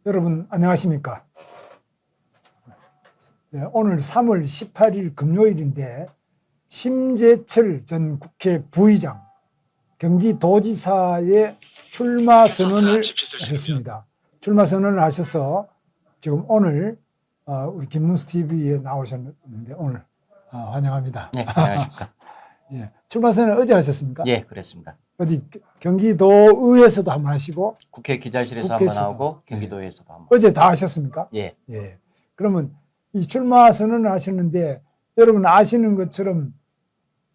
여러분 안녕하십니까? 네, 오늘 3월 18일 금요일인데 심재철 전 국회 부의장 경기도지사의 출마 선언을 했습니다. 출마 선언을 하셔서 지금 오늘 우리 김문수 TV에 나오셨는데 오늘 환영합니다. 네, 안녕하십니까? 예, 출마 선언 어제 하셨습니까? 예, 그랬습니다. 어디 경기도의회에서도 한번 하시고 국회 기자실에서 국회에서도. 한번 나오고 경기도에서도 한번. 어제 다 하셨습니까? 예. 예. 그러면 이 출마 선언을 하셨는데 여러분 아시는 것처럼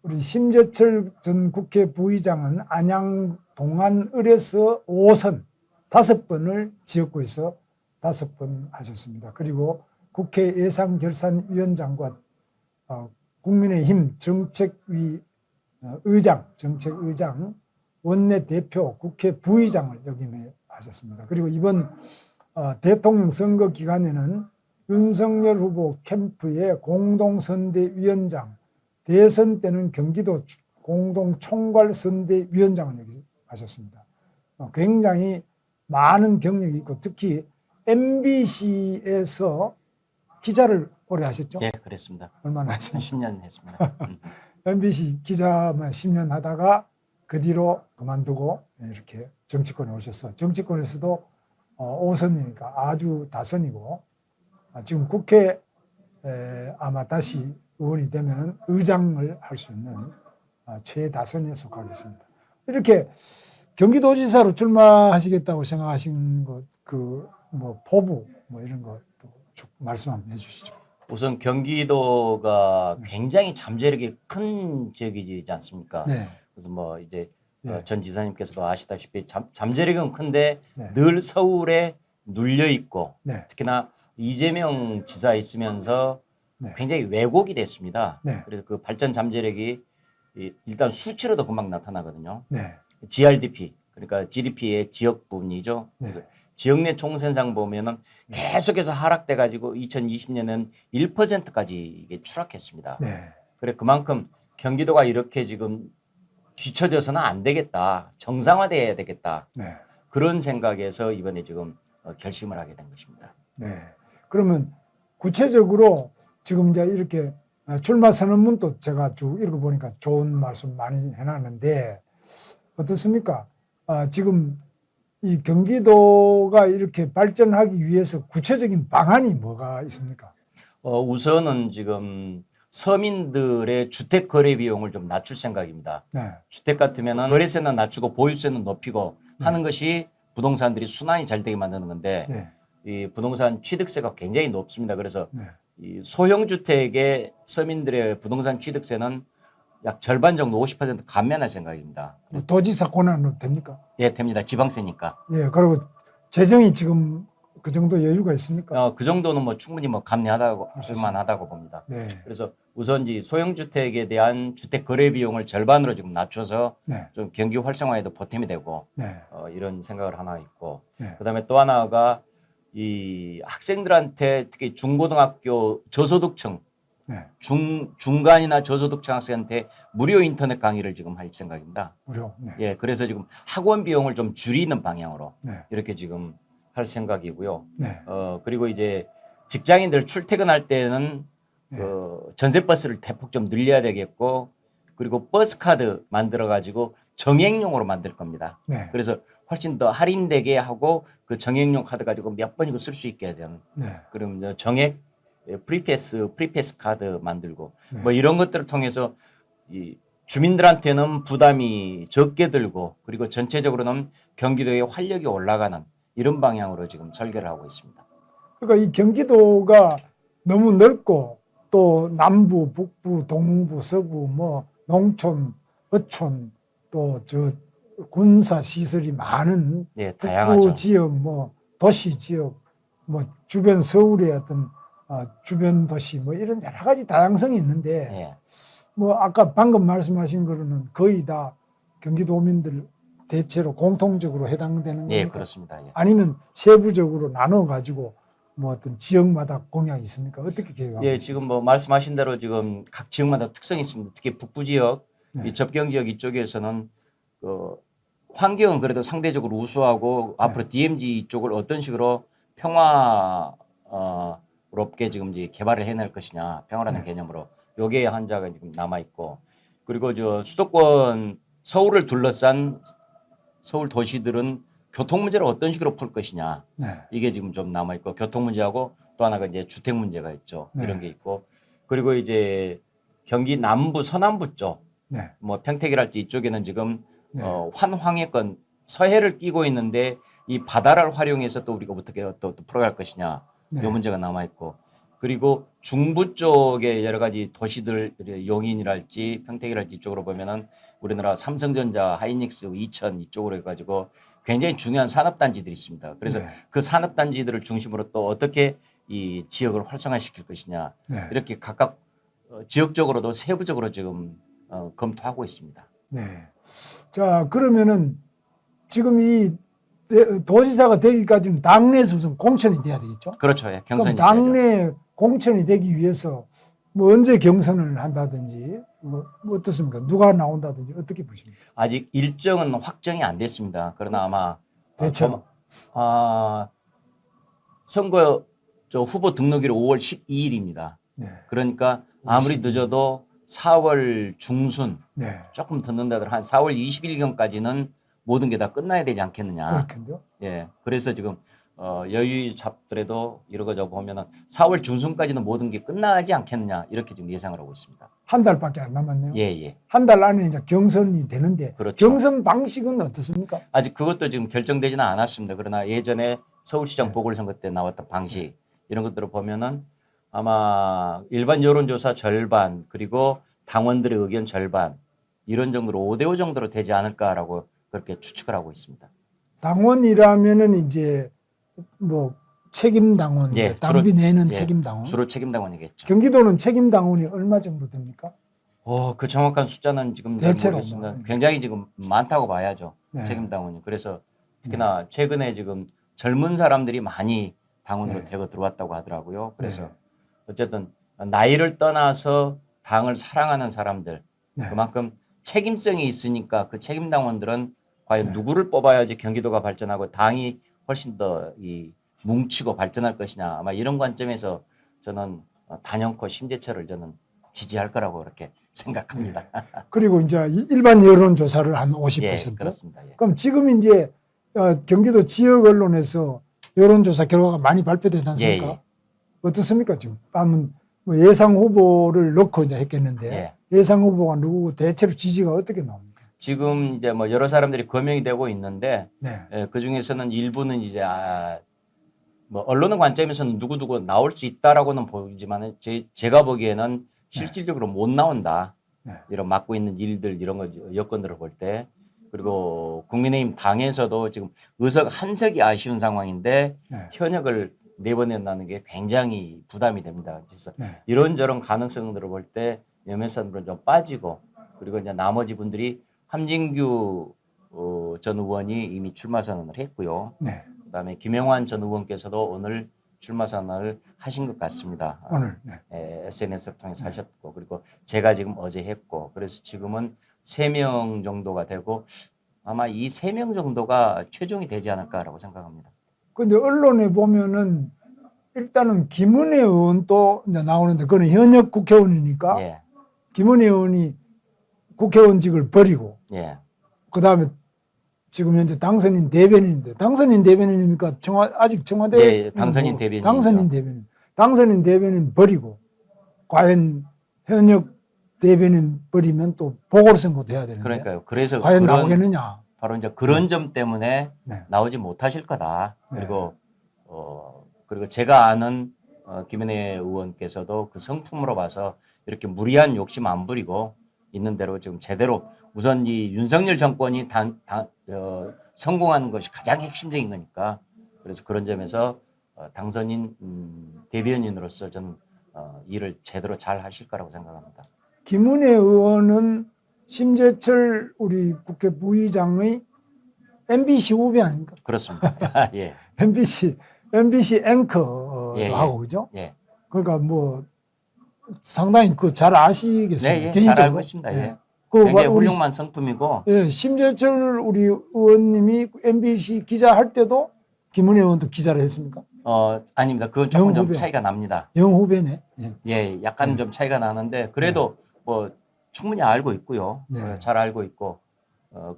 우리 심재철 전 국회 부의장은 안양 동안을에서 5선 5번을 지역구에서 5번 하셨습니다. 그리고 국회 예산결산위원장과 국민의힘 정책위 정책의장 원내대표 국회 부의장을 역임하셨습니다. 그리고 이번 대통령 선거 기간에는 윤석열 후보 캠프의 공동선대위원장, 대선 때는 경기도 공동총괄선대위원장을 역임하셨습니다. 굉장히 많은 경력이 있고 특히 MBC에서 기자를 오래 하셨죠? 예, 그랬습니다. 얼마나 한 하셨나요? 10년 했습니다. MBC 기자만 10년 하다가 그 뒤로 그만두고 이렇게 정치권에 오셔서 정치권에서도 5선이니까 아주 다선이고 지금 국회 아마 다시 의원이 되면 의장을 할 수 있는 최다선에 속하겠습니다. 이렇게 경기도지사로 출마하시겠다고 생각하신 것, 포부 이런 것도 말씀 한번 해주시죠. 우선 경기도가 굉장히 잠재력이 큰 지역이지 않습니까? 네. 그래서 뭐 이제 네. 전 지사님께서도 아시다시피 잠재력은 큰데 네. 늘 서울에 눌려 있고 네. 특히나 이재명 지사 있으면서 네. 굉장히 왜곡이 됐습니다. 네. 그래서 그 발전 잠재력이 일단 수치로도 금방 나타나거든요. 네. GRDP 그러니까 GDP의 지역 부분이죠. 네. 그래서 지역 내 총생산 보면은 계속해서 하락돼 가지고 2020년은 1%까지 이게 추락했습니다. 네. 그래 그만큼 경기도가 이렇게 지금 뒤처져서는 안 되겠다. 정상화돼야 되겠다. 네. 그런 생각에서 이번에 지금 결심을 하게 된 것입니다. 네. 그러면 구체적으로 지금 이제 이렇게 출마 선언문도 제가 쭉 읽어보니까 좋은 말씀 많이 해놨는데 어떻습니까? 지금 이 경기도가 이렇게 발전하기 위해서 구체적인 방안이 뭐가 있습니까? 우선은 지금 서민들의 주택 거래 비용을 좀 낮출 생각입니다. 네. 주택 같으면은 거래세는 낮추고 보유세는 높이고 하는 것이 부동산들이 순환이 잘 되게 만드는 건데 네. 이 부동산 취득세가 굉장히 높습니다. 그래서 네. 이 소형 주택의 서민들의 부동산 취득세는 약 절반 정도 50% 감면할 생각입니다. 도지사 권한으로 됩니까? 예, 됩니다. 지방세니까. 예. 그리고 재정이 지금 그 정도 여유가 있습니까? 그 정도는 뭐 충분히 뭐 감내하다고 수 할만하다고 봅니다. 네. 그래서 우선 소형 주택에 대한 주택 거래 비용을 절반으로 지금 낮춰서 네. 좀 경기 활성화에도 보탬이 되고 네. 이런 생각을 하나 있고 네. 그다음에 또 하나가 이 학생들한테 특히 중고등학교 저소득층 네. 중간이나 저소득층 학생한테 무료 인터넷 강의를 지금 할 생각입니다. 무료. 네. 예, 그래서 지금 학원 비용을 좀 줄이는 방향으로 네. 이렇게 지금 할 생각이고요. 네. 그리고 이제 직장인들 출퇴근할 때는 네. 전세버스를 대폭 좀 늘려야 되겠고 그리고 버스 카드 만들어 가지고 정액용으로 만들 겁니다. 네. 그래서 훨씬 더 할인되게 하고 그 정액용 카드 가지고 몇 번이고 쓸 수 있게 되는 네. 그럼 정액 프리패스 카드 만들고 네. 뭐 이런 것들을 통해서 이 주민들한테는 부담이 적게 들고 그리고 전체적으로는 경기도의 활력이 올라가는 이런 방향으로 지금 설계를 하고 있습니다. 그러니까 이 경기도가 너무 넓고 또 남부, 북부, 동부, 서부, 농촌, 어촌 또 군사 시설이 많은 예, 북부 다양하죠. 지역, 도시 지역, 주변 서울의 어떤 주변 도시 이런 여러 가지 다양성이 있는데 예. 아까 방금 말씀하신 거로는 거의 다 경기도민들 대체로 공통적으로 해당되는 겁니까? 예, 그렇습니다. 예. 아니면 세부적으로 나눠 가지고 어떤 지역마다 공약이 있습니까? 어떻게 계획하고 예, 지금 말씀하신 대로 지금 각 지역마다 특성이 있습니다. 특히 북부 지역, 네. 이 접경 지역 이쪽에서는 환경은 그래도 상대적으로 우수하고 앞으로 DMZ 쪽을 어떤 식으로 평화롭게 지금 이제 개발을 해낼 것이냐, 평화라는 개념으로 요게 한자가 지금 남아 있고, 그리고 저 수도권 서울을 둘러싼 서울 도시들은 교통 문제를 어떤 식으로 풀 것이냐, 네. 이게 지금 좀 남아 있고, 교통 문제하고 또 하나가 이제 주택 문제가 있죠. 네. 이런 게 있고, 그리고 이제 경기 남부 서남부 쪽, 네. 뭐 평택이랄지 이쪽에는 지금 네. 환황해권 서해를 끼고 있는데 이 바다를 활용해서 또 우리가 어떻게 또 풀어갈 것이냐, 네. 이 문제가 남아 있고, 그리고 중부 쪽에 여러 가지 도시들, 용인이랄지 평택이랄지 이쪽으로 보면은 우리나라 삼성전자, 하이닉스, 이천 이쪽으로 해가지고 굉장히 중요한 산업단지들이 있습니다. 그래서 네. 그 산업단지들을 중심으로 또 어떻게 이 지역을 활성화시킬 것이냐, 네. 이렇게 각각 지역적으로도 세부적으로 지금 검토하고 있습니다. 네. 자, 그러면은 지금 이 도지사가 되기까지는 당내에서 우선 공천이 돼야 되겠죠? 그렇죠. 예, 그럼 경선이 있어야죠. 당내 공천이 되기 위해서 뭐 언제 경선을 한다든지 뭐 어떻습니까? 누가 나온다든지 어떻게 보십니까? 아직 일정은 확정이 안 됐습니다. 그러나 아마 대체로 선거 저 후보 등록일이 5월 12일입니다. 네. 그러니까 아무리 늦어도 4월 중순, 네. 조금 더 늦는다더라도 한 4월 20일경까지는 모든 게 다 끝나야 되지 않겠느냐. 그렇겠죠? 예, 그래서 지금 여유 잡더라도 이러고저 보면은 4월 중순까지는 모든 게 끝나지 않겠느냐, 이렇게 지금 예상을 하고 있습니다. 한 달밖에 안 남았네요. 예, 예. 한 달 안에 이제 경선이 되는데 그렇죠. 경선 방식은 어떻습니까? 아직 그것도 지금 결정되지는 않았습니다. 그러나 예전에 서울시장 네. 보궐선거 때 나왔던 방식, 이런 것들을 보면은 아마 일반 여론조사 절반, 그리고 당원들의 의견 절반, 이런 정도로 5대5 정도로 되지 않을까라고 그렇게 추측을 하고 있습니다. 당원이라면은 이제 뭐 책임 당원, 예, 당비 주로- 내는 예, 책임 당원. 주로 책임 당원이겠죠. 경기도는 책임 당원이 얼마 정도 됩니까? 그 정확한 숫자는 지금 잘 대체로 모르겠습니다. 뭐. 굉장히 지금 많다고 봐야죠. 네. 책임 당원이. 그래서 특히나 최근에 지금 젊은 사람들이 많이 당원으로 네. 대거 들어왔다고 하더라고요. 그래서 네. 어쨌든 나이를 떠나서 당을 사랑하는 사람들, 네. 그만큼 책임성이 있으니까 그 책임 당원들은 과연 네. 누구를 뽑아야지 경기도가 발전하고 당이 훨씬 더 이 뭉치고 발전할 것이냐, 아마 이런 관점에서 저는 단연코 심재철을 저는 지지할 거라고 그렇게 생각합니다. 그리고 이제 일반 여론조사를 한 50%. 예, 그렇습니다. 예. 그럼 지금 이제 경기도 지역 언론에서 여론조사 결과가 많이 발표되지 않습니까? 예, 예. 어떻습니까? 지금 아무 뭐 예상 후보를 넣고 이제 했겠는데 예상 후보가 누구고 대체로 지지가 어떻게 나옵니까? 지금 이제 뭐 여러 사람들이 거명이 되고 있는데 네. 그 중에서는 일부는 이제 뭐 언론의 관점에서는 누구누구 나올 수 있다라고는 보이지만 제가 보기에는 실질적으로 못 나온다. 네. 이런 맡고 있는 일들, 이런 거 여건들을 볼 때, 그리고 국민의힘 당에서도 지금 의석 한 석이 아쉬운 상황인데 네. 현역을 내보낸다는 게 굉장히 부담이 됩니다. 그래서 네. 이런저런 가능성들을 볼 때 몇몇사람들은 좀 빠지고, 그리고 이제 나머지 분들이 함진규 전 의원이 이미 출마 선언을 했고요. 네. 그다음에 김영환 전 의원께서도 오늘 출마 선언을 하신 것 같습니다. 오늘. 네. SNS를 통해서 하셨고, 그리고 제가 지금 어제 했고, 그래서 지금은 3명 정도가 되고 아마 이 3명 정도가 최종이 되지 않을까라고 생각합니다. 근데 언론에 보면은 일단은 김은혜 의원도 이제 나오는데 그는 현역 국회의원이니까 예, 김은혜 의원이 국회의원직을 버리고 예, 그다음에 지금 현재 당선인 대변인인데 당선인 대변인입니까? 아직 청와대 예, 당선인 대변인이죠. 당선인 대변인 버리고 과연 현역 대변인 버리면 또 보궐선거도 해야 되는데 그러니까요. 그래서 과연 나오겠느냐? 바로 이제 그런 점 때문에 네. 나오지 못하실 거다. 네. 그리고 제가 아는 김은혜 의원께서도 그 성품으로 봐서 이렇게 무리한 욕심 안 부리고 있는 대로 지금 제대로 우선 이 윤석열 정권이 성공하는 것이 가장 핵심적인 거니까, 그래서 그런 점에서 당선인 대변인으로서 저는 일을 제대로 잘 하실 거라고 생각합니다. 김은혜 의원은 심재철 우리 국회 부의장의 MBC 후배 아닙니까? 그렇습니다. 예, MBC 앵커도 예, 예. 하고 그죠? 예, 그러니까 뭐 상당히 그 잘 아시겠습니다. 네, 예, 개인적으로. 잘 알고 있습니다. 예. 그 굉장히 우리 훌륭한 성품이고, 심재철 우리 의원님이 MBC 기자 할 때도 김은혜 의원도 기자를 했습니까? 아닙니다. 그건 조금 좀 영후배. 차이가 납니다. 영 후배네. 예. 예, 약간 좀 차이가 나는데 그래도 뭐 충분히 알고 있고요. 네. 잘 알고 있고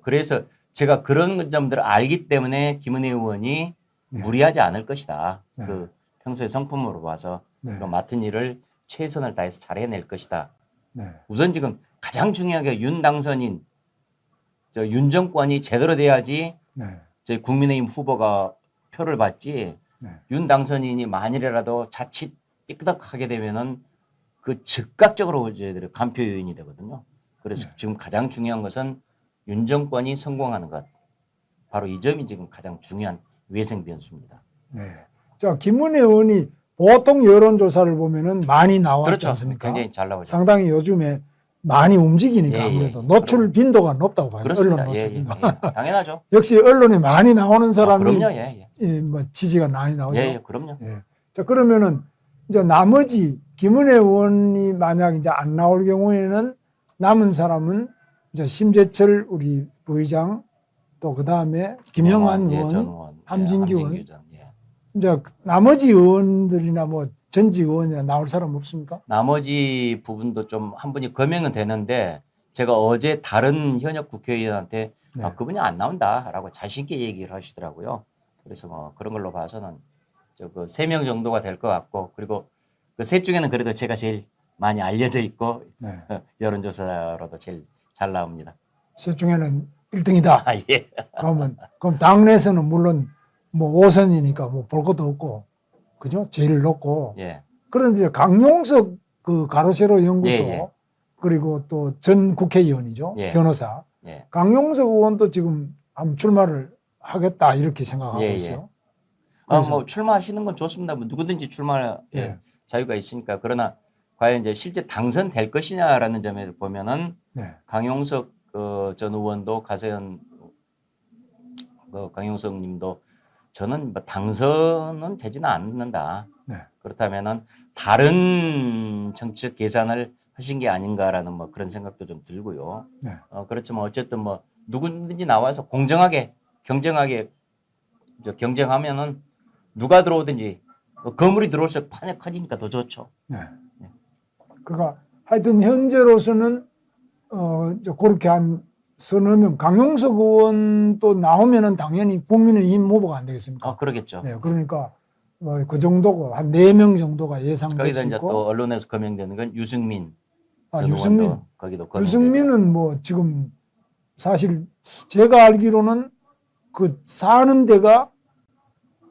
그래서 제가 그런 점들을 알기 때문에 김은혜 의원이 네. 무리하지 않을 것이다. 네. 그 평소에 성품으로 봐서 네. 그 맡은 일을 최선을 다해서 잘 해낼 것이다. 네. 우선 지금 가장 중요하게 윤 당선인 윤 정권이 제대로 돼야지 네. 저희 국민의힘 후보가 표를 받지. 네. 윤 당선인이 만일이라도 자칫 삐끄덕하게 되면은 그 즉각적으로 저희들의 간표 요인이 되거든요. 그래서 네. 지금 가장 중요한 것은 윤 정권이 성공하는 것. 바로 이 점이 지금 가장 중요한 외생 변수입니다. 네. 자, 김은혜 의원이 보통 여론조사를 보면은 많이 나왔지 그렇죠. 않습니까? 굉장히 잘 나오죠. 상당히 요즘에 많이 움직이니까 예, 예, 아무래도 예. 노출 빈도가 높다고 봐요. 그렇습니다. 언론 예, 노출 예, 빈도. 예. 당연하죠. 역시 언론에 많이 나오는 사람이 그럼요. 예, 뭐 지지가 많이 나오죠. 예, 예, 그럼요. 예. 자, 그러면은 이제 나머지 김은혜 의원이 만약 이제 안 나올 경우에는 남은 사람은 이제 심재철 우리 부의장 또 그다음에 김영환 예, 의원, 전 의원, 함진규 의원. 함진규 전, 예. 이제 나머지 의원들이나 뭐 전직 의원이나 나올 사람 없습니까? 나머지 부분도 좀 한 분이 거명은 되는데 제가 어제 다른 현역 국회의원한테 네. 그분이 안 나온다라고 자신 있게 얘기를 하시더라고요. 그래서 뭐 그런 걸로 봐서는 그 3명 정도가 될 것 같고 그리고 그 셋 중에는 그래도 제가 제일 많이 알려져 있고 네. 여론조사로도 제일 잘 나옵니다. 셋 중에는 1등이다. 아 예. 그럼 당내에서는 물론 뭐 5선이니까 뭐 볼 것도 없고 그죠? 제일 높고. 예. 그런데 강용석 그 가로세로 연구소 예, 예. 그리고 또 전 국회의원이죠. 예. 변호사. 예. 강용석 의원도 지금 한번 출마를 하겠다 이렇게 생각하고 예, 예. 있어요. 뭐 출마하시는 건 좋습니다. 뭐 누구든지 출마 예. 자유가 있으니까 그러나 과연 이제 실제 당선될 것이냐라는 점에 보면은 네. 강용석 전 의원도 가세현 강용석님도 저는 뭐 당선은 되지는 않는다. 네. 그렇다면은 다른 정치적 계산을 하신 게 아닌가라는 뭐 그런 생각도 좀 들고요. 네. 그렇지만 어쨌든 뭐 누구든지 나와서 공정하게 경쟁하게 경쟁하면은 누가 들어오든지 거물이 들어올수록 판이 커지니까 더 좋죠. 네. 그러니까 하여튼 현재로서는 이제 그렇게 한 서너 명 강용석 의원도 나오면은 당연히 국민의힘 후보가 안 되겠습니까? 그러겠죠. 네. 그러니까 뭐 그 정도고 한 4명 정도가 예상될 거기서 수 이제 있고. 또 언론에서 거명되는 건 유승민 전 유승민. 의원도 거기도 거명되죠. 유승민은 뭐 지금 사실 제가 알기로는 그 사는 데가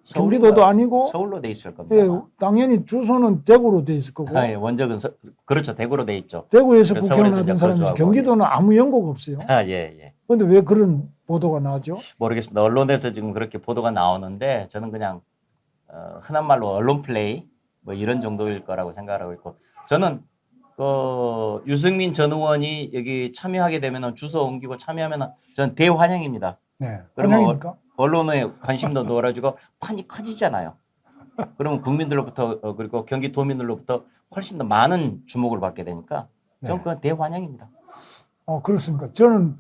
경기도도 아니고 서울로 돼 있을 겁니다. 예, 당연히 주소는 대구로 돼 있을 거고 예, 원적은 그렇죠. 대구로 돼 있죠. 대구에서 그래서 국회의원 서울에서 하던 이제 사람이 거주하고, 경기도는 아무 연고가 없어요. 예, 예. 그런데 왜 그런 보도가 나죠? 모르겠습니다. 언론에서 지금 그렇게 보도가 나오는데 저는 그냥 흔한 말로 언론 플레이 뭐 이런 정도일 거라고 생각하고 있고 저는 유승민 전 의원이 여기 참여하게 되면 주소 옮기고 참여하면 저는 대환영입니다. 네. 그러면 환영입니까? 언론에 관심도 놀아주고 판이 커지잖아요. 그러면 국민들로부터 그리고 경기도민들로부터 훨씬 더 많은 주목을 받게 되니까 저는 그건 대환영입니다. 그렇습니까? 저는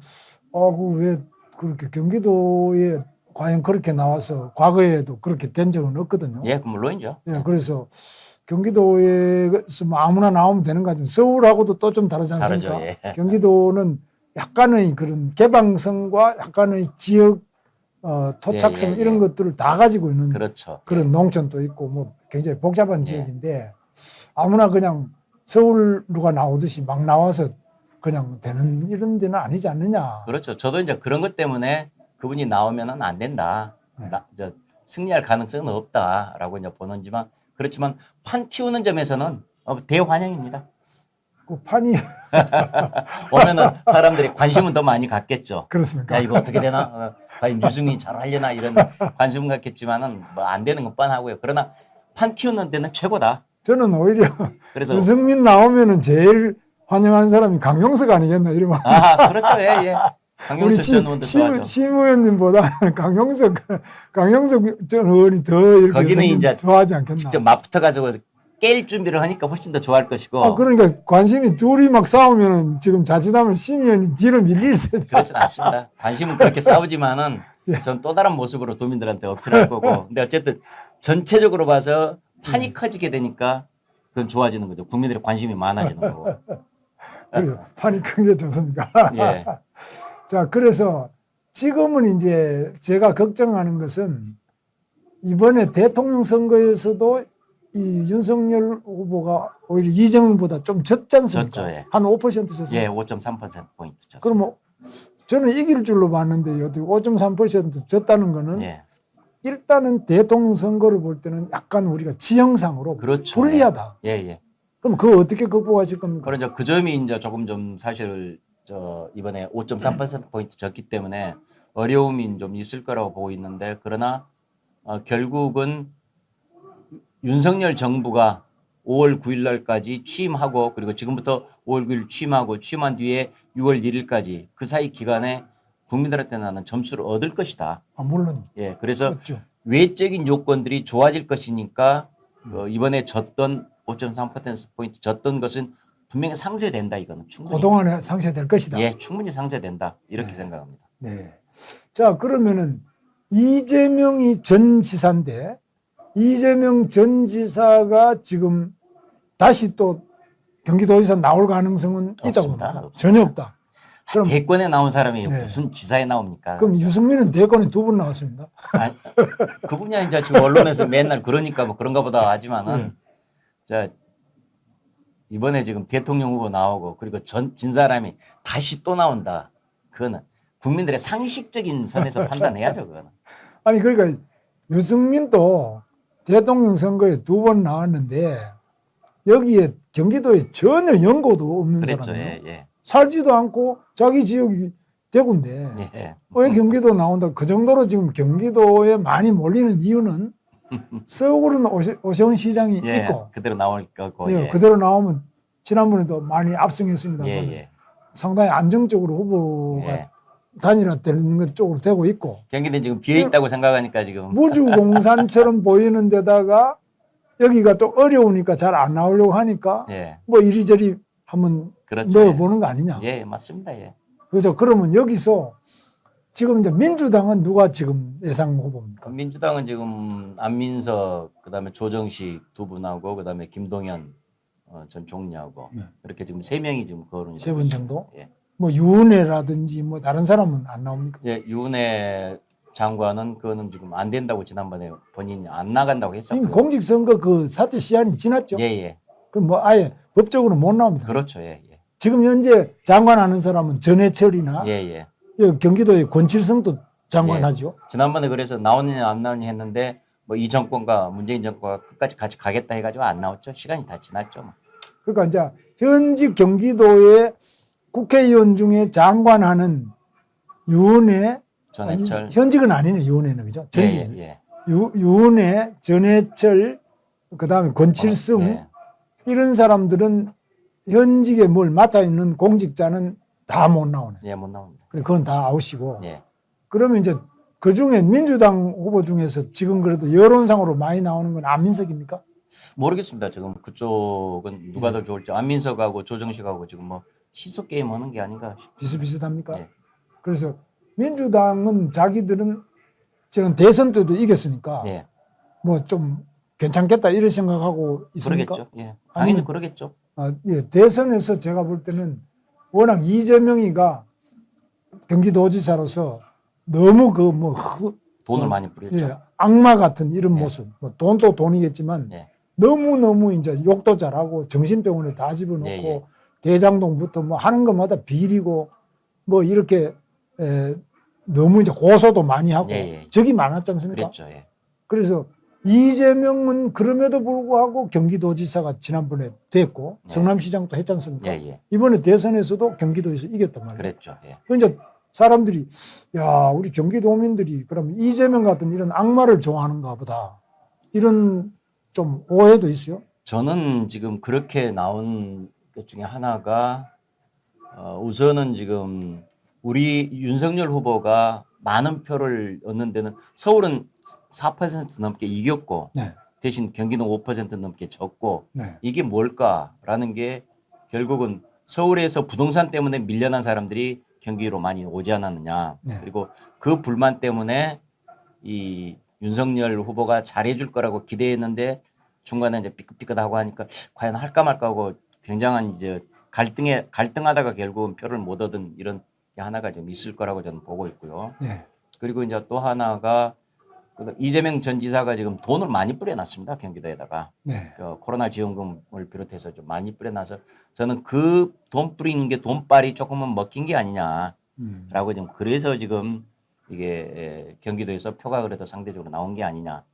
왜 그렇게 경기도에 과연 그렇게 나와서 과거에도 그렇게 된 적은 없거든요. 예, 물론이죠. 예, 그래서 경기도에서 뭐 아무나 나오면 되는 거 같지만 서울하고도 또 좀 다르지 않습니까? 다르죠, 예. 경기도는 약간의 그런 개방성과 약간의 지역 토착성 예, 예, 이런 예. 것들을 다 가지고 있는 그렇죠. 그런 농촌도 있고 뭐 굉장히 복잡한 예. 지역인데 아무나 그냥 서울로가 나오듯이 막 나와서 그냥 되는 이런 데는 아니지 않느냐. 그렇죠. 저도 이제 그런 것 때문에 그분이 나오면은 안 된다. 네. 승리할 가능성은 없다라고 이제 보는지만 그렇지만 판 키우는 점에서는 대환영입니다. 그 판이 오면은 사람들이 관심은 더 많이 갖겠죠. 그렇습니까? 야 이거 어떻게 되나? 과연 유승민이 잘 하려나 이런 관심 갖겠지만은 뭐 안 되는 건 뻔하고요. 그러나 판 키우는 데는 최고다. 저는 오히려 그래서 유승민 나오면은 제일 환영한 사람이 강용석 아니겠나 이러면 그렇죠. 예, 예. 우리 강용석 전 의원도 좋아하죠. 심 의원님보다 강용석 전 의원이 더 이렇게 거기는 성격 이제 좋아하지 않겠나. 직접 맞붙어 가지고 깰 준비를 하니까 훨씬 더 좋아할 것이고. 그러니까 관심이 둘이 막 싸우면은 지금 자칫하면 심 의원이 뒤로 밀릴 수 있어요. 그렇진 않습니다. 관심은 그렇게 싸우지만은 예. 전 또 다른 모습으로 도민들한테 어필할 거고. 근데 어쨌든 전체적으로 봐서 판이 커지게 되니까 그건 좋아지는 거죠. 국민들의 관심이 많아지는 거고. 그래서 판이 큰 게 좋습니까? 예. 자, 그래서 지금은 이제 제가 걱정하는 것은 이번에 대통령 선거에서도 이 윤석열 후보가 오히려 이재명보다 좀 졌지 않습니까? 졌죠, 예. 한 5% 졌습니다. 예, 5.3%포인트 죠. 그러면 저는 이길 줄로 봤는데 어떻게 5.3% 졌다는 거는 예. 일단은 대통령 선거를 볼 때는 약간 우리가 지형상으로 그렇죠. 불리하다. 예, 예. 그럼 그거 어떻게 극복하실 겁니까? 그런 그 점이 이제 조금 좀 사실 이번에 5.3%포인트 졌기 때문에 어려움이 좀 있을 거라고 보고 있는데 그러나 결국은 윤석열 정부가 5월 9일 날까지 취임하고 그리고 지금부터 5월 9일 취임하고 취임한 뒤에 6월 1일까지 그 사이 기간에 국민들한테 나는 점수를 얻을 것이다. 아, 물론 예, 그래서 그렇죠. 외적인 요건들이 좋아질 것이니까 이번에 졌던 5.3%포인트 졌던 것은 분명히 상쇄된다. 이거는 충분히. 그동안에 상쇄될 것이다. 예, 충분히 상쇄된다. 이렇게 네. 생각합니다. 네. 자, 그러면은 이재명이 전 지사인데 이재명 전 지사가 지금 다시 또 경기도지사 나올 가능성은 있다고 없습니다. 봅니까? 없습니다. 전혀 없다. 그럼 대권에 나온 사람이 네. 무슨 지사에 나옵니까? 그럼 유승민은 대권에 2번 나왔습니다. 아니, 그분이야 이제 지금 언론에서 맨날 그러니까 뭐 그런가 보다 하지만은 자 이번에 지금 대통령 후보 나오고 그리고 진 사람이 다시 또 나온다. 그거는 국민들의 상식적인 선에서 판단해야죠. 그거는. 아니 그러니까 유승민도 대통령 선거에 2번 나왔는데 여기에 경기도에 전혀 연고도 없는 그랬죠. 사람이에요. 예, 예. 살지도 않고 자기 지역이 대구인데 예. 왜 경기도 나온다? 그 정도로 지금 경기도에 많이 몰리는 이유는 서울은 오세훈 시장이 예, 있고 그대로 나올 거고. 예, 예. 그대로 나오면 지난번에도 많이 압승했습니다만 예, 예. 상당히 안정적으로 후보가 예. 단일화되는 것 쪽으로 되고 있고 경기도는 지금 비어 있다고 생각하니까 지금 무주공산처럼 보이는 데다가 여기가 또 어려우니까 잘 안 나오려고 하니까 예. 뭐 이리저리 한번 그렇죠. 넣어보는 거 아니냐. 예, 맞습니다. 예. 그렇죠. 그러면 여기서 지금 이제 민주당은 누가 지금 예상 후보입니까? 민주당은 지금 안민석 그다음에 조정식 두 분하고 그다음에 김동연 전 총리하고 네. 이렇게 지금 3명이 지금 거론이 세 분 되고 정도? 있습니다. 예. 뭐 유은혜라든지 뭐 다른 사람은 안 나옵니까? 예, 유은혜 장관은 그거는 지금 안 된다고 지난번에 본인이 안 나간다고 이미 했었고요. 공직선거 그 사퇴 시한이 지났죠. 예, 예. 그럼 뭐 아예 법적으로 못 나옵니다. 그렇죠. 예, 예. 지금 현재 장관하는 사람은 전해철이나 예, 예. 여기 경기도의 권칠성도 장관하죠. 지난번에 그래서 나오느냐 안 나오느냐 했는데 뭐 이 정권과 문재인 정권과 끝까지 같이 가겠다 해가지고 안 나왔죠. 시간이 다 지났죠. 뭐. 그러니까 이제 현직 경기도의 국회의원 중에 장관하는 유은혜 전해철. 아니, 현직은 아니네 유은혜는 그죠? 전직이네. 예, 예. 유은혜, 전해철, 그다음에 권칠성 예. 이런 사람들은 현직에 뭘 맡아 있는 공직자는 다 못 나오네. 예, 못 나옵니다. 그건 다 아웃이고. 예. 그러면 이제 그 중에 민주당 후보 중에서 지금 그래도 여론상으로 많이 나오는 건 안민석입니까? 모르겠습니다. 지금 그쪽은 누가 더 좋을지 안민석하고 조정식하고 지금 뭐 시소 게임 하는 게 아닌가 싶습니다. 비슷비슷합니까? 예. 그래서 민주당은 자기들은 지금 대선 때도 이겼으니까 예. 뭐 좀 괜찮겠다 이런 생각하고 있습니까? 그러겠죠. 예. 당연히 아니면- 그러겠죠. 예, 대선에서 제가 볼 때는 워낙 이재명이가 경기도지사로서 너무 그 뭐 돈을 많이 뿌렸죠. 예, 악마 같은 이런 예. 모습, 뭐 돈도 돈이겠지만 예. 너무 이제 욕도 잘하고 정신병원에 다 집어넣고 예, 예. 대장동부터 뭐 하는 것마다 비리고 뭐 이렇게 너무 이제 고소도 많이 하고 예, 예. 적이 많았지 않습니까? 그랬죠. 예. 그래서 이재명은 그럼에도 불구하고 경기도지사가 지난번에 됐고 네. 성남시장도 했지 않습니까? 예, 예. 이번에 대선에서도 경기도에서 이겼단 말이에요. 그랬죠. 예. 그 이제 사람들이 야 우리 경기도민들이 그럼 이재명 같은 이런 악마를 좋아하는가 보다 이런 좀 오해도 있어요. 저는 지금 그렇게 나온 것 중에 하나가 우선은 지금 우리 윤석열 후보가 많은 표를 얻는 데는 서울은 4% 넘게 이겼고 네, 대신 경기도 5% 넘게 졌고 네, 이게 뭘까라는 게 결국은 서울에서 부동산 때문에 밀려난 사람들이 경기로 많이 오지 않았느냐. 네. 그리고 그 불만 때문에 이 윤석열 후보가 잘해줄 거라고 기대했는데 중간에 이제 삐끗삐끗하고 하니까 과연 할까 말까 하고 굉장한 이제 갈등하다가 결국은 표를 못 얻은 이런 게 하나가 좀 있을 거라고 저는 보고 있고요. 네. 그리고 이제 또 하나가 이재명 전 지사가 지금 돈을 많이 뿌려놨습니다. 경기도에다가. 네. 코로나 지원금을 비롯해서 좀 많이 뿌려놔서 저는 그 돈 뿌리는 게 돈빨이 조금은 먹힌 게 아니냐라고 좀 그래서 지금 이게 경기도에서 표가 그래도 상대적으로 나온 게 아니냐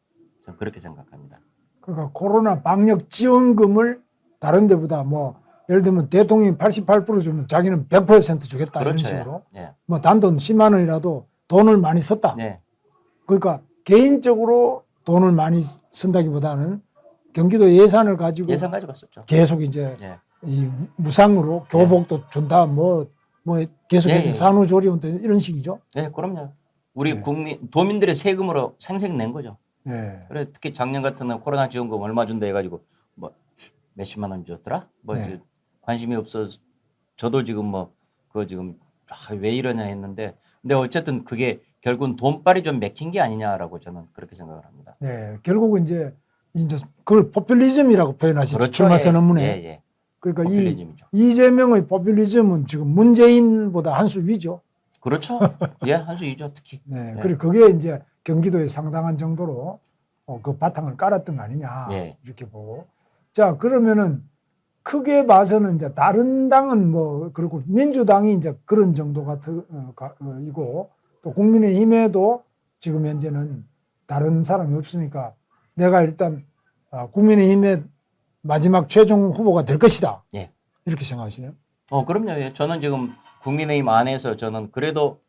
저는 그렇게 생각합니다. 그러니까 코로나 방역 지원금을 다른 데보다 뭐 예를 들면 대통령이 88% 주면 자기는 100% 주겠다 이런 그렇죠. 식으로 예. 뭐 단돈 10만 원이라도 돈을 많이 썼다. 네. 그러니까 개인적으로 돈을 많이 쓴다기보다는 경기도 예산을 가지고 예산 가지고 썼죠. 계속 이제 예. 이 무상으로 교복도 준다 뭐 계속해서 예, 예. 산후조리원 이런 식이죠. 네, 그럼요. 우리 네. 도민들의 세금으로 생생낸 거죠. 네. 그래 특히 작년 같은 날 코로나 지원금 얼마 준다 해가지고 뭐 몇십만 원 줬더라. 뭐 네. 이제 관심이 없어서 저도 지금 뭐 그거 지금 왜 이러냐 했는데 근데 어쨌든 그게 결국은 돈빨이 좀 맥힌 게 아니냐라고 저는 그렇게 생각을 합니다. 네. 결국은 이제 그걸 포퓰리즘이라고 표현하시죠. 그렇죠. 출마 선언문에. 예, 예. 그러니까 포퓰리즘이죠. 이재명의 포퓰리즘은 지금 문재인보다 한 수 위죠. 그렇죠. 예, 한수 이죠 특히. 네. 네. 그리고 그게 이제 경기도에 상당한 정도로 그 바탕을 깔았던 거 아니냐 예. 이렇게 보고. 자, 그러면은 크게 봐서는 이제 다른 당은 뭐 그리고 민주당이 이제 그런 정도 이고 또 국민의힘에도 지금 현재는 다른 사람이 없으니까 내가 일단 국민의힘의 마지막 최종 후보가 될 것이다. 예. 이렇게 생각하시네요. 그럼요. 예. 저는 지금 국민의힘 안에서 저는 그래도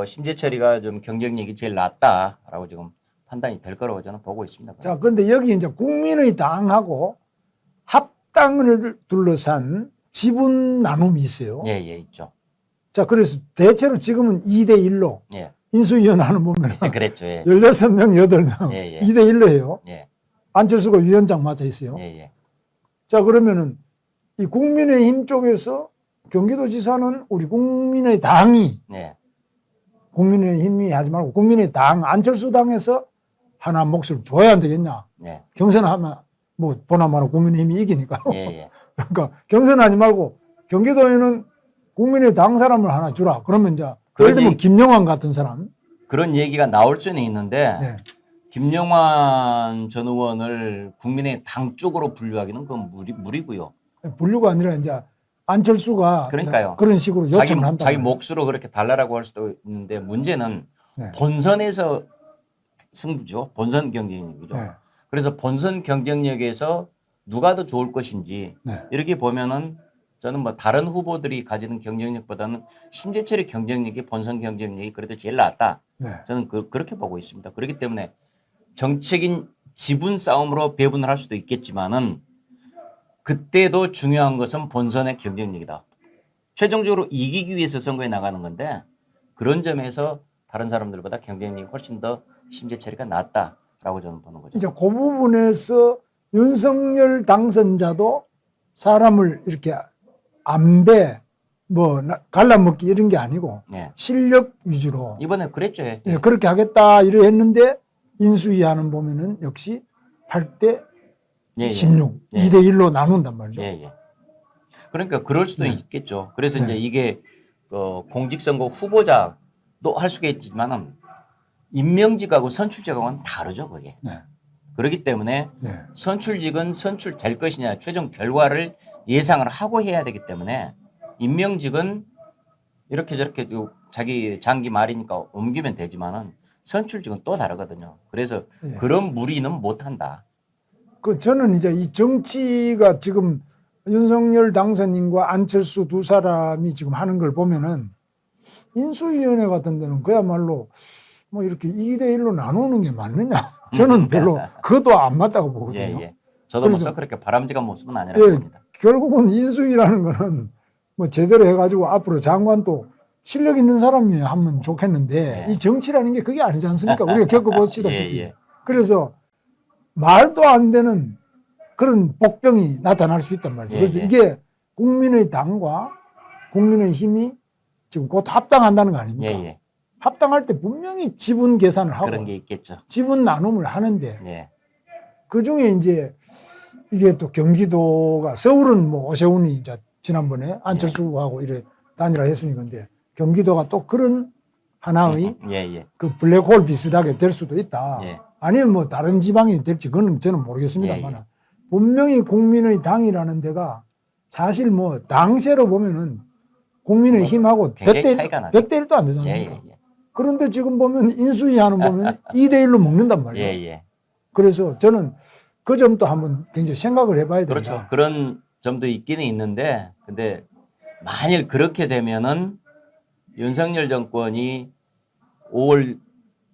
심재철이가 좀 경쟁력이 제일 낫다라고 지금 판단이 될 거라고 저는 보고 있습니다. 자, 그런데 여기 이제 국민의당하고 합당을 둘러싼 지분 나눔이 있어요. 예, 예, 있죠. 자, 그래서 대체로 지금은 2대1로 예. 인수위원회는 보면 그랬죠. 예. 16명, 8명 예, 예. 2대1로 해요. 예. 안철수가 위원장 맡아 있어요. 예, 예. 자, 그러면은 이 국민의힘 쪽에서 경기도지사는 우리 국민의당이 예. 국민의힘이 하지 말고 국민의당 안철수 당에서 하나 몫을 줘야 안 되겠냐. 예. 경선하면 뭐 보나마나 국민의힘이 이기니까. 예, 예. 그러니까 경선하지 말고 경기도에는 국민의당 사람을 하나 주라. 그러면 이제 예를 들면 김영환 같은 사람. 그런 얘기가 나올 수는 있는데 네. 김영환 전 의원을 국민의당 쪽으로 분류하기는 그건 무리고요. 분류가 아니라 이제 안철수가 그러니까요. 그런 식으로 요청을 한다. 자기 몫으로 그렇게 달라라고 할 수도 있는데 문제는 네. 본선에서 승부죠. 본선 경쟁력이죠. 네. 그래서 본선 경쟁력에서 누가 더 좋을 것인지 네. 이렇게 보면은 저는 뭐 다른 후보들이 가지는 경쟁력보다는 심재철의 경쟁력이 본선 경쟁력이 그래도 제일 낫다. 네. 저는 그렇게 보고 있습니다. 그렇기 때문에 정책인 지분 싸움으로 배분을 할 수도 있겠지만은 그때도 중요한 것은 본선의 경쟁력이다. 최종적으로 이기기 위해서 선거에 나가는 건데 그런 점에서 다른 사람들보다 경쟁력이 훨씬 더 심재철이가 낫다라고 저는 보는 거죠. 이제 그 부분에서 윤석열 당선자도 사람을 이렇게 안배 뭐 갈라먹기 이런 게 아니고 네. 실력 위주로 이번에 그랬죠. 예. 예, 그렇게 하겠다 이래 했는데 인수위하는 보면은 역시 8대 예, 16 예. 2대1로 나눈단 말이죠. 예, 예. 그러니까 그럴 수도 네. 있겠죠. 그래서 네. 이제 이게 공직선거 후보자도 할 수가 있지만은 임명직하고 선출직하고는 다르죠, 그게. 네. 그렇기 때문에 네. 선출직은 선출될 것이냐 최종 결과를 예상을 하고 해야 되기 때문에 임명직은 이렇게 저렇게 자기 장기 말이니까 옮기면 되지만은 선출직은 또 다르거든요. 그래서 예. 그런 무리는 못한다. 저는 이제 이 정치가 지금 윤석열 당선인과 안철수 두 사람이 지금 하는 걸 보면은 인수위원회 같은 데는 그야말로 뭐 이렇게 2대1로 나누는 게 맞느냐. 저는 별로 그것도 안 맞다고 보거든요. 예, 예. 저도 그래서- 뭐 그렇게 바람직한 모습은 아니라고 예, 봅니다. 결국은 인수위라는 거는 뭐 제대로 해가지고 앞으로 장관도 실력 있는 사람이 하면 좋겠는데 예. 이 정치라는 게 그게 아니지 않습니까? 우리가 겪어보시다시피. 예, 예. 그래서 말도 안 되는 그런 복병이 나타날 수 있단 말이죠. 예, 그래서 예. 이게 국민의당과 국민의힘이 지금 곧 합당한다는 거 아닙니까? 예, 예. 합당할 때 분명히 지분 계산을 하고 그런 게 있겠죠. 지분 나눔을 하는데 예. 그 중에 이제 이게 또 경기도가 서울은 뭐 오세훈이 이제 지난번에 안철수하고 이래 단일화 했으니 근데 경기도가 또 그런 하나의 예, 예. 그 블랙홀 비슷하게 될 수도 있다. 예. 아니면 뭐 다른 지방이 될지 그건 저는 모르겠습니다만 예, 예. 분명히 국민의 당이라는 데가 사실 뭐 당세로 보면은 국민의 힘하고 굉장히 100대, 차이가 나죠. 100대 1도 안 되지 예, 않습니까? 예, 예. 그런데 지금 보면 인수위하는 보면 2대 1로 먹는단 예, 말이에요. 예. 그래서 저는 그 점도 한번 굉장히 생각을 해봐야 된다. 그렇죠. 그런 점도 있기는 있는데, 근데 만일 그렇게 되면은 윤석열 정권이 5월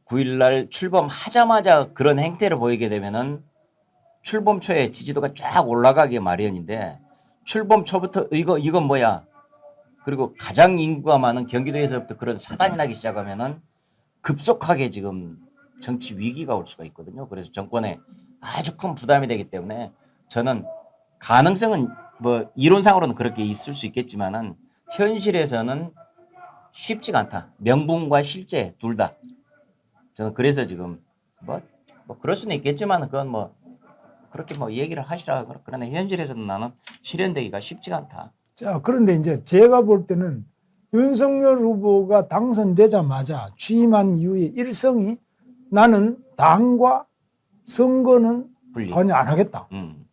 9일 날 출범하자마자 그런 행태를 보이게 되면은 출범 초에 지지도가 쫙 올라가기 마련인데 출범 초부터 이건 뭐야? 그리고 가장 인구가 많은 경기도에서부터 그런 사단이 나기 시작하면은 급속하게 지금 정치 위기가 올 수가 있거든요. 그래서 정권에 아주 큰 부담이 되기 때문에 저는 가능성은 뭐 이론상으로는 그렇게 있을 수 있겠지만은 현실에서는 쉽지가 않다. 명분과 실제 둘 다. 저는 그래서 지금 뭐 그럴 수는 있겠지만 그건 뭐 그렇게 뭐 얘기를 하시라. 그러나 현실에서는 나는 실현되기가 쉽지가 않다. 자, 그런데 이제 제가 볼 때는 윤석열 후보가 당선되자마자 취임한 이후에 일성이 나는 당과 선거는 분리. 관여 안 하겠다. 음.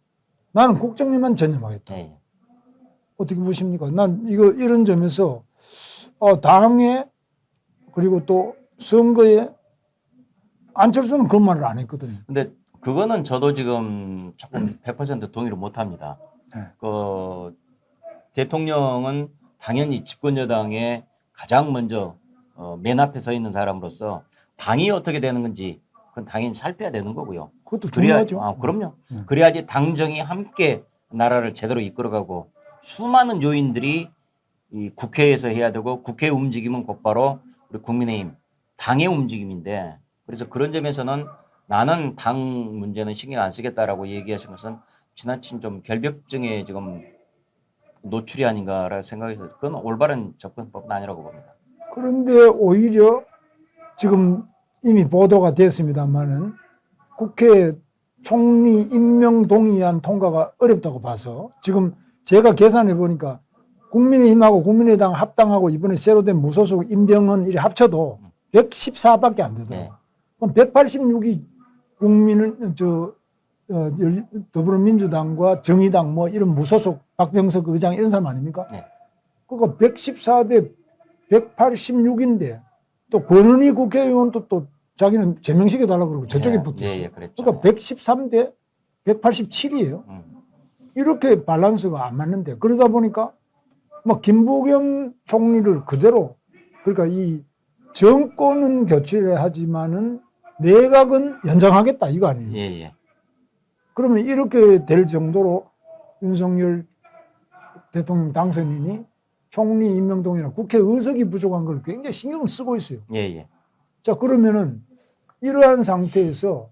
나는 국정에만 전념하겠다. 예. 어떻게 보십니까? 난 이런 점에서 당에 그리고 또 선거에 안철수는 그런 말을 안 했거든요. 근데 그거는 저도 지금 조금 100% 동의를 못 합니다. 네. 그 대통령은 당연히 집권 여당에 가장 먼저 맨 앞에 서 있는 사람으로서 당이 어떻게 되는 건지 그건 당연히 살펴야 되는 거고요. 그것도 그래야 중요하죠. 그럼요. 네. 그래야지 당정이 함께 나라를 제대로 이끌어가고 수많은 요인들이 이 국회에서 해야 되고 국회 움직임은 곧바로 우리 국민의힘 당의 움직임인데 그래서 그런 점에서는 나는 당 문제는 신경 안 쓰겠다라고 얘기하신 것은 지나친 좀 결벽증에 지금 노출이 아닌가라는 생각해서 그건 올바른 접근법은 아니라고 봅니다. 그런데 오히려 지금 이미 보도가 됐습니다만은 국회 총리 임명 동의안 통과가 어렵다고 봐서 지금 제가 계산해 보니까 국민의힘하고 국민의당 합당하고 이번에 새로 된 무소속 임병헌 이래 합쳐도 114밖에 안 되더라고요. 네. 그럼 186이 국민은 더불어민주당과 정의당 뭐 이런 무소속 박병석 의장 이런 사람 아닙니까? 네. 그거 114대 186인데 또 권은희 국회의원도 또 자기는 제명시켜달라고 그러고 저쪽에 예, 붙었어요. 예, 예, 그랬죠. 그러니까 113대 187이에요. 이렇게 밸런스가 안 맞는데 그러다 보니까 뭐 김부겸 총리를 그대로 그러니까 이 정권은 교체를 하지만은 내각은 연장하겠다 이거 아니에요. 예, 예. 그러면 이렇게 될 정도로 윤석열 대통령 당선인이 총리 임명동의나 국회 의석이 부족한 걸 굉장히 신경을 쓰고 있어요. 예, 예. 자, 그러면은 이러한 상태에서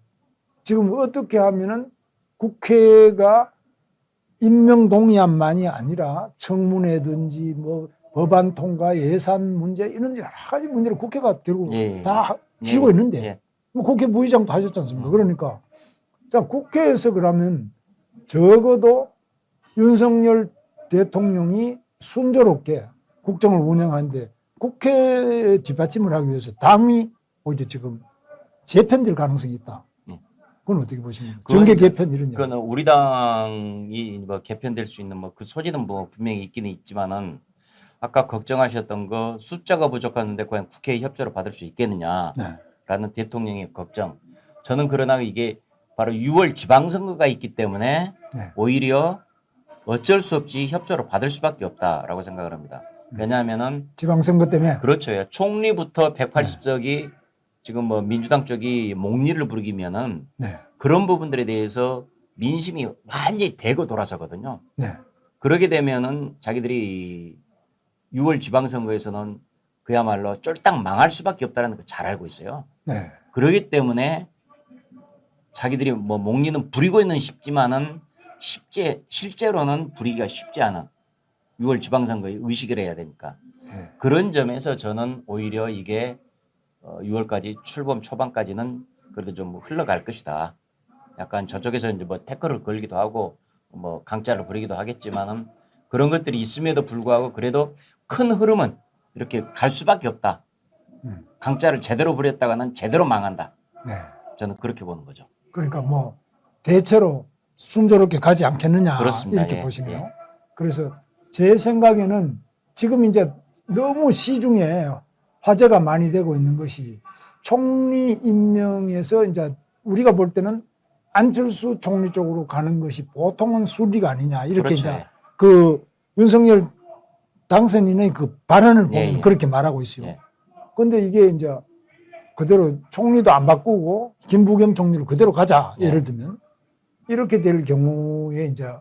지금 어떻게 하면은 국회가 임명 동의안만이 아니라 청문회든지 뭐 법안 통과 예산 문제 이런 여러 가지 문제를 국회가 결국 예, 다 쥐고 예, 있는데 예. 뭐 국회 부의장도 하셨지 않습니까? 그러니까 자, 국회에서 그러면 적어도 윤석열 대통령이 순조롭게 국정을 운영하는데 국회 뒷받침을 하기 위해서 당이 오히려 지금 재편될 가능성이 있다. 그건 어떻게 보십니까? 정계 개편 이런 그거는 우리 당이 뭐 개편될 수 있는 뭐 그 소지는 뭐 분명히 있기는 있지만은 아까 걱정하셨던 거 숫자가 부족하는데 과연 국회의 협조를 받을 수 있겠느냐라는 네. 대통령의 걱정. 저는 그러나 이게 바로 6월 지방선거가 있기 때문에 네. 오히려 어쩔 수 없이 협조를 받을 수밖에 없다라고 생각을 합니다. 왜냐하면은 지방선거 때문에 그렇죠. 총리부터 180석이 지금 뭐 민주당 쪽이 목리를 부르기면은 네. 그런 부분들에 대해서 민심이 완전히 대거 돌아서거든요. 네. 그러게 되면은 자기들이 6월 지방선거에서는 그야말로 쫄딱 망할 수밖에 없다는 걸 잘 알고 있어요. 네. 그러기 때문에 자기들이 뭐 목리는 부리고 있는 싶지만은 실제로는 부리기가 쉽지 않은 6월 지방선거에 의식을 해야 되니까 네. 그런 점에서 저는 오히려 이게 6월까지 출범 초반까지는 그래도 좀 흘러갈 것이다. 약간 저쪽에서 이제 뭐 태클을 걸기도 하고 뭐 강짜를 부리기도 하겠지만은 그런 것들이 있음에도 불구하고 그래도 큰 흐름은 이렇게 갈 수밖에 없다. 강짜를 제대로 부렸다가는 제대로 망한다. 네. 저는 그렇게 보는 거죠. 그러니까 뭐 대체로 순조롭게 가지 않겠느냐 그렇습니다. 이렇게 예, 보시네요. 예. 그래서 제 생각에는 지금 이제 너무 시중에 화제가 많이 되고 있는 것이 총리 임명에서 이제 우리가 볼 때는 안철수 총리 쪽으로 가는 것이 보통은 순리가 아니냐 이렇게 그렇죠. 이제 그 윤석열 당선인의 그 발언을 보면 예, 예. 그렇게 말하고 있어요. 예. 근데 이게 이제 그대로 총리도 안 바꾸고 김부겸 총리로 그대로 가자. 예. 예를 들면 이렇게 될 경우에 이제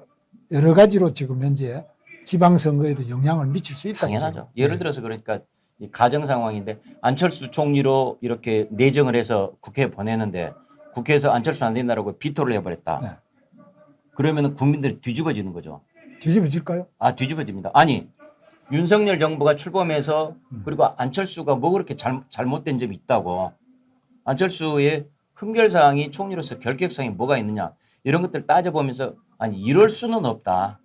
여러 가지로 지금 현재 지방선거에도 영향을 미칠 수 있다. 당연하죠. 예를 들어서 그러니까 이 가정 상황인데 안철수 총리로 이렇게 내정을 해서 국회에 보내는데 국회에서 안철수 안 된다라고 비토를 해버렸다. 네. 그러면은 국민들이 뒤집어지는 거죠. 뒤집어질까요? 아, 뒤집어집니다. 아니, 윤석열 정부가 출범해서 그리고 안철수가 뭐 그렇게 잘못된 점이 있다고. 안철수의 흠결사항이 총리로서 결격사항이 뭐가 있느냐. 이런 것들 따져보면서 아니, 이럴 수는 없다.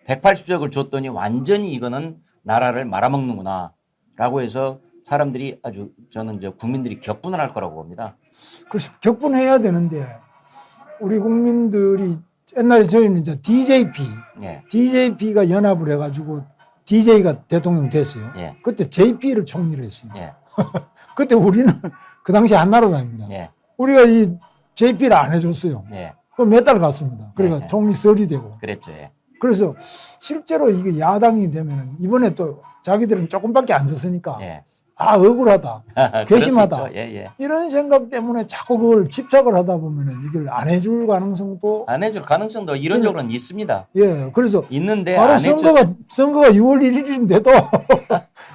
180석을 줬더니 완전히 이거는 나라를 말아먹는구나. 라고 해서 사람들이 아주 저는 이제 국민들이 격분을 할 거라고 봅니다. 그래서 격분해야 되는데 우리 국민들이 옛날에 저희는 이제 예. DJP가 연합을 해가지고 DJ가 대통령 됐어요. 예. 그때 JP를 총리로 했어요. 예. 그때 우리는 그 당시 한나라당입니다. 예. 우리가 이 JP를 안 해줬어요. 예. 그 몇 달 갔습니다. 그러니까 예. 총리 썰이 되고. 그랬죠. 예. 그래서 실제로 이게 야당이 되면은 이번에 또 자기들은 조금밖에 안 졌으니까 예. 아 억울하다, 그럴 수 괘씸하다 있죠. 예, 예. 이런 생각 때문에 자꾸 그걸 집착을 하다 보면은 이걸 안 해줄 가능성도 안 해줄 가능성도 이론적으로는 있습니다. 예 그래서 있는데 바로 안 해줄 선거가 6월 1일인데도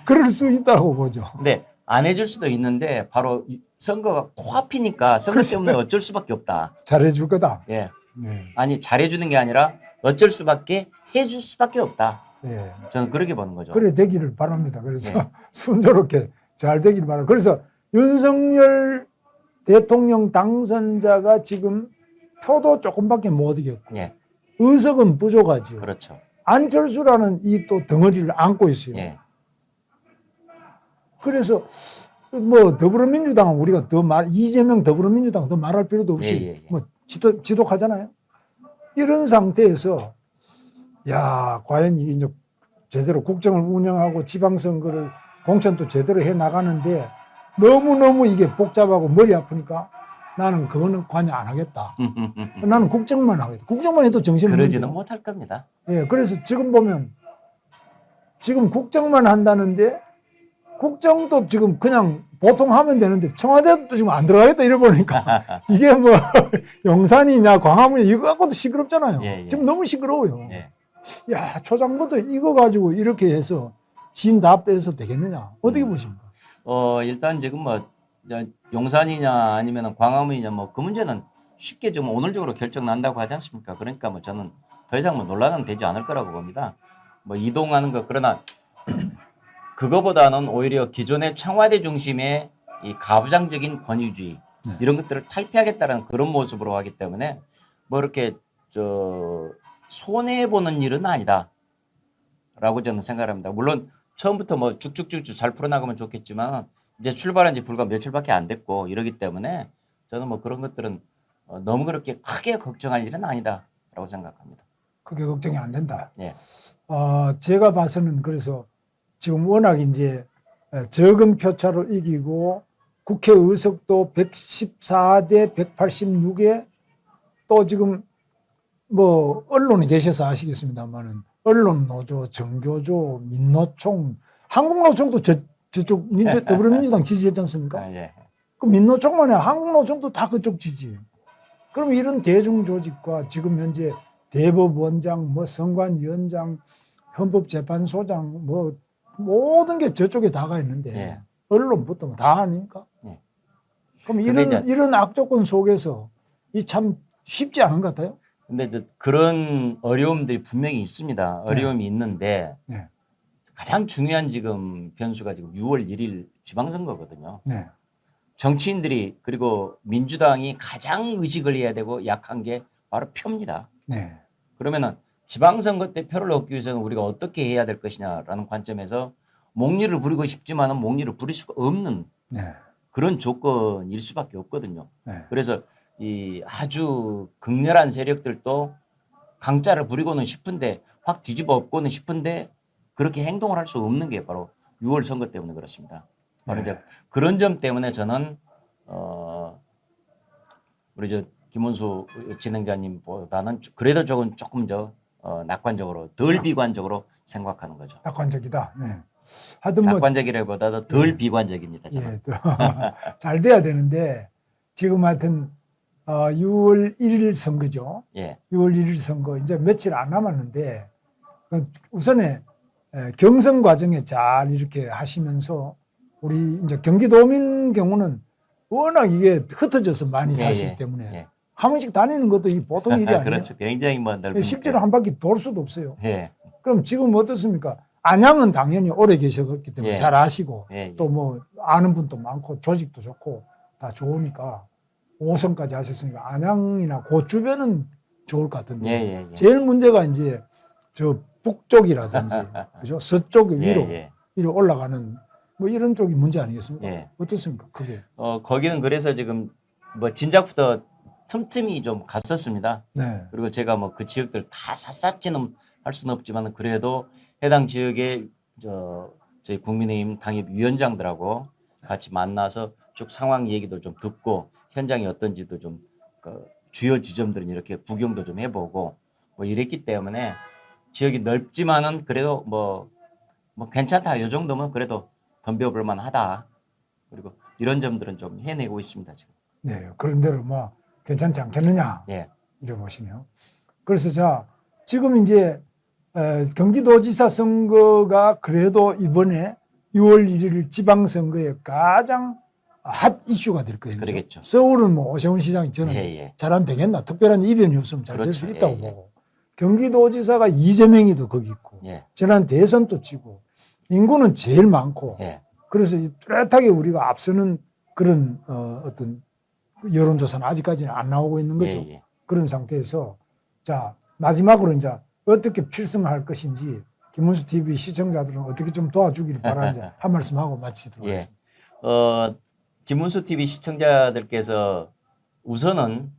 그럴 수 있다고 보죠. 근데 안 해줄 수도 있는데 바로 선거가 코앞이니까 선거 그렇죠. 때문에 어쩔 수밖에 없다. 잘해줄 거다. 예. 네. 아니 잘해주는 게 아니라 어쩔 수밖에 해줄 수밖에 없다. 예. 저는 그렇게 보는 거죠. 그래 되기를 바랍니다. 그래서 예. 순조롭게 잘 되기를 바랍니다. 그래서 윤석열 대통령 당선자가 지금 표도 조금밖에 못 이겼고 예. 의석은 부족하죠. 그렇죠. 안철수라는 이 또 덩어리를 안고 있어요. 예. 그래서 뭐 더불어민주당은 우리가 이재명 더불어민주당 더 말할 필요도 없이 예, 예, 예. 뭐 지독하잖아요. 이런 상태에서 야 과연 이게 이제 제대로 국정을 운영하고 지방선거를 공천도 제대로 해 나가는데 너무너무 이게 복잡하고 머리 아프니까 나는 그거는 관여 안 하겠다. 나는 국정만 하겠다. 국정만 해도 정신없는데. 그러지는 못할 겁니다. 예, 그래서 지금 보면 지금 국정만 한다는데 국정도 지금 그냥 보통 하면 되는데 청와대도 지금 안 들어가겠다 이래 보니까 이게 뭐 용산이냐 광화문이냐 이거 갖고도 시끄럽잖아요. 예, 예. 지금 너무 시끄러워요. 예. 야 초장부터 이거 가지고 이렇게 해서 진 다 빼서 되겠느냐 어떻게 보십니까? 일단 지금 뭐 이제 용산이냐 아니면 광화문이냐 뭐 그 문제는 쉽게 좀 오늘적으로 결정 난다고 하지 않습니까? 그러니까 뭐 저는 더 이상 뭐 논란은 되지 않을 거라고 봅니다. 뭐 이동하는 거 그러나 그거보다는 오히려 기존의 청와대 중심의 이 가부장적인 권위주의 이런 것들을 탈피하겠다는 그런 모습으로 하기 때문에 뭐 이렇게 손해 보는 일은 아니다라고 저는 생각합니다. 물론 처음부터 뭐 쭉쭉쭉쭉 잘 풀어나가면 좋겠지만 이제 출발한 지 불과 며칠밖에 안 됐고 이러기 때문에 저는 뭐 그런 것들은 너무 그렇게 크게 걱정할 일은 아니다라고 생각합니다. 그게 걱정이 안 된다. 예. 제가 봐서는 그래서 지금 워낙 이제 적은 표차로 이기고 국회 의석도 114대 186에 또 지금 뭐 언론에 계셔서 아시겠습니다만은 언론 노조, 정교조, 민노총, 한국노총도 저쪽 더불어민주당 지지했지 않습니까? 아, 예. 그 민노총만 해 한국노총도 다 그쪽 지지. 그럼 이런 대중 조직과 지금 현재 대법원장, 뭐 선관위원장, 헌법재판소장, 뭐 모든 게 저쪽에 다가 있는데 예. 언론부터 다 아닙니까? 예. 그럼 근데 이런 악조건 속에서 이 참 쉽지 않은 것 같아요. 근데 이제 그런 어려움들이 분명히 있습니다. 어려움이 있는데 네. 가장 중요한 지금 변수가 지금 6월 1일 지방선거거든요. 네. 정치인들이 그리고 민주당이 가장 의식을 해야 되고 약한 게 바로 표입니다. 네. 그러면은 지방선거 때 표를 얻기 위해서는 우리가 어떻게 해야 될 것이냐라는 관점에서 목리를 부리고 싶지만은 목리를 부릴 수가 없는 네. 그런 조건일 수밖에 없거든요. 네. 그래서 이 아주 극렬한 세력들도 강짜를 부리고는 싶은데 확 뒤집어 엎고는 싶은데 그렇게 행동을 할 수 없는 게 바로 6월 선거 때문에 그렇습니다. 바로 네. 이제 그런 점 때문에 저는 우리 저 김문수 진행자님보다는 그래도 조금 더 낙관적으로 덜 비관적으로 생각하는 거죠. 낙관적이다. 네. 하여튼 뭐 낙관적이라기보다도 덜 비관적입니다. 저는. 예, 잘 돼야 되는데 지금 하여튼 6월 1일 선거죠. 예, 6월 1일 선거 이제 며칠 안 남았는데 우선에 경선 과정에 잘 이렇게 하시면서 우리 이제 경기도민 경우는 워낙 이게 흩어져서 많이 사시기 때문에 예. 한 번씩 다니는 것도 이 보통 일이 아니에요. 그렇죠. 굉장히 뭐 넓은. 실제로 한 바퀴 돌 수도 없어요. 예, 그럼 지금 어떻습니까? 안양은 당연히 오래 계셨기 때문에 예. 잘 아시고 예, 예. 또 뭐 아는 분도 많고 조직도 좋고 다 좋으니까 5선까지 하셨으니까 안양이나 그 주변은 좋을 것 같은데 예, 예, 예. 제일 문제가 이제 저 북쪽이라든지 그죠? 서쪽 위로 예. 위로 올라가는 뭐 이런 쪽이 문제 아니겠습니까? 예. 어떻습니까? 그게 거기는 그래서 지금 뭐 진작부터 틈틈이 좀 갔었습니다. 네, 그리고 제가 뭐 그 지역들 다 샅샅이는 할 수는 없지만 그래도 해당 지역의 저희 국민의힘 당협위원장들하고 같이 만나서 쭉 상황 얘기도 좀 듣고 현장이 어떤지도 좀 주요 지점들은 이렇게 구경도 좀 해보고 뭐 이랬기 때문에 지역이 넓지만은 그래도 뭐 괜찮다. 이 정도면 그래도 덤벼볼 만하다. 그리고 이런 점들은 좀 해내고 있습니다 지금. 네 그런 대로 뭐 괜찮지 않겠느냐 예, 이래 보시네요. 그래서 자 지금 이제 경기도지사 선거가 그래도 이번에 6월 1일 지방선거에 가장 핫 이슈가 될 거예요. 그죠? 그러겠죠. 서울은 뭐 오세훈 시장이 저는 예. 잘안 되겠나 특별한 이변이 없으면 잘 될 수 그렇죠. 있다고 예. 보고 경기도지사가 이재명이도 거기 있고 예, 지난 대선도 치고 인구는 제일 많고 예, 그래서 뚜렷하게 우리가 앞서는 그런 어떤 여론조사는 아직까지는 안 나오고 있는 거죠. 예. 그런 상태에서 자 마지막으로 이제 어떻게 필승할 것인지 김문수 TV 시청자들은 어떻게 좀 도와주기를 바라는지 한 말씀 하고 마치도록 예. 하겠습니다. 김문수 TV 시청자들께서 우선은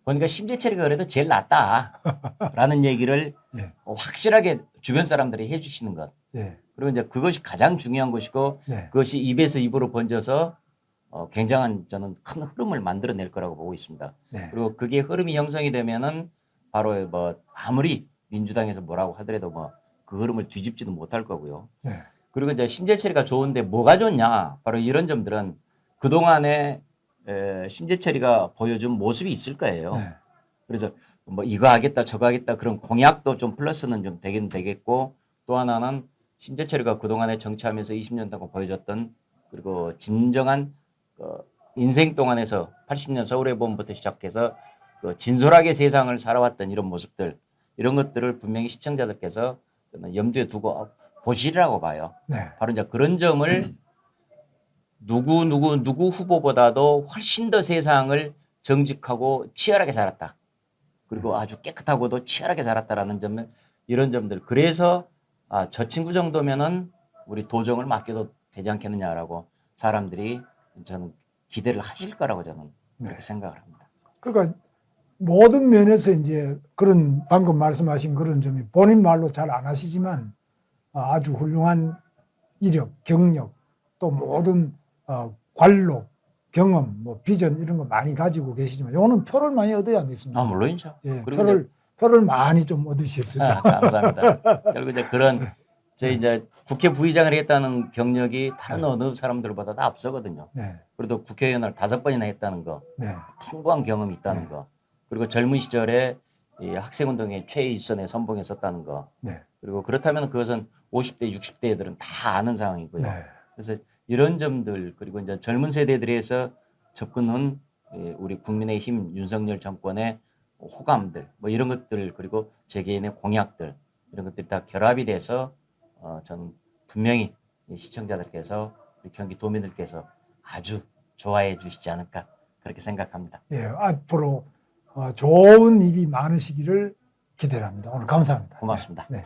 보니까 심재철이가 그래도 제일 낫다라는 얘기를 예. 확실하게 주변 사람들이 해주시는 것. 예. 그리고 이제 그것이 가장 중요한 것이고 네. 그것이 입에서 입으로 번져서 굉장한 저는 큰 흐름을 만들어낼 거라고 보고 있습니다. 네. 그리고 그게 흐름이 형성이 되면은 바로 뭐 아무리 민주당에서 뭐라고 하더라도 뭐 그 흐름을 뒤집지도 못할 거고요. 네. 그리고 이제 심재철이가 좋은데 뭐가 좋냐? 바로 이런 점들은 그동안에 심재철이가 보여준 모습이 있을 거예요. 네. 그래서 뭐 이거 하겠다 저거 하겠다 그런 공약도 좀 플러스는 좀 되긴 되겠고 또 하나는 심재철이가 그동안에 정치하면서 20년 동안 보여줬던 그리고 진정한 인생 동안에서 80년 서울의 봄부터 시작해서 진솔하게 세상을 살아왔던 이런 모습들 이런 것들을 분명히 시청자들께서 염두에 두고 보시리라고 봐요. 네. 바로 이제 그런 점을 누구 후보보다도 훨씬 더 세상을 정직하고 치열하게 살았다. 그리고 아주 깨끗하고도 치열하게 살았다라는 점은 이런 점들. 그래서 저 친구 정도면은 우리 도정을 맡겨도 되지 않겠느냐라고 사람들이 저는 기대를 하실 거라고 저는 그렇게 생각을 합니다. 그러니까 모든 면에서 이제 그런 방금 말씀하신 그런 점이 본인 말로 잘 안 하시지만 아주 훌륭한 이력, 경력, 또 모든 관록, 경험, 뭐 비전 이런 거 많이 가지고 계시지만 요거는 표를 많이 얻어야 되겠습니다. 물론이죠. 예, 그리고 표를 많이 좀 얻으셨습니다. 감사합니다. 결국 이제 그런 저희 이제 국회 부의장을 했다는 경력이 다른 어느 사람들보다 다 앞서거든요. 네, 그래도 국회의원을 5번이나 했다는 거, 네, 풍부한 경험이 있다는 거, 그리고 젊은 시절에 이 학생운동에 최일선에 선봉했었다는 거, 네, 그리고 그렇다면 그것은 50대, 60대 애들은 다 아는 상황이고요. 네, 그래서 이런 점들 그리고 이제 젊은 세대들에서 접근한 우리 국민의힘 윤석열 정권의 호감들 뭐 이런 것들 그리고 제 개인의 공약들 이런 것들이 다 결합이 돼서 저는 분명히 이 시청자들께서 우리 경기도민들께서 아주 좋아해 주시지 않을까 그렇게 생각합니다. 예, 앞으로 좋은 일이 많으시기를 기대합니다. 오늘 감사합니다. 고맙습니다. 네.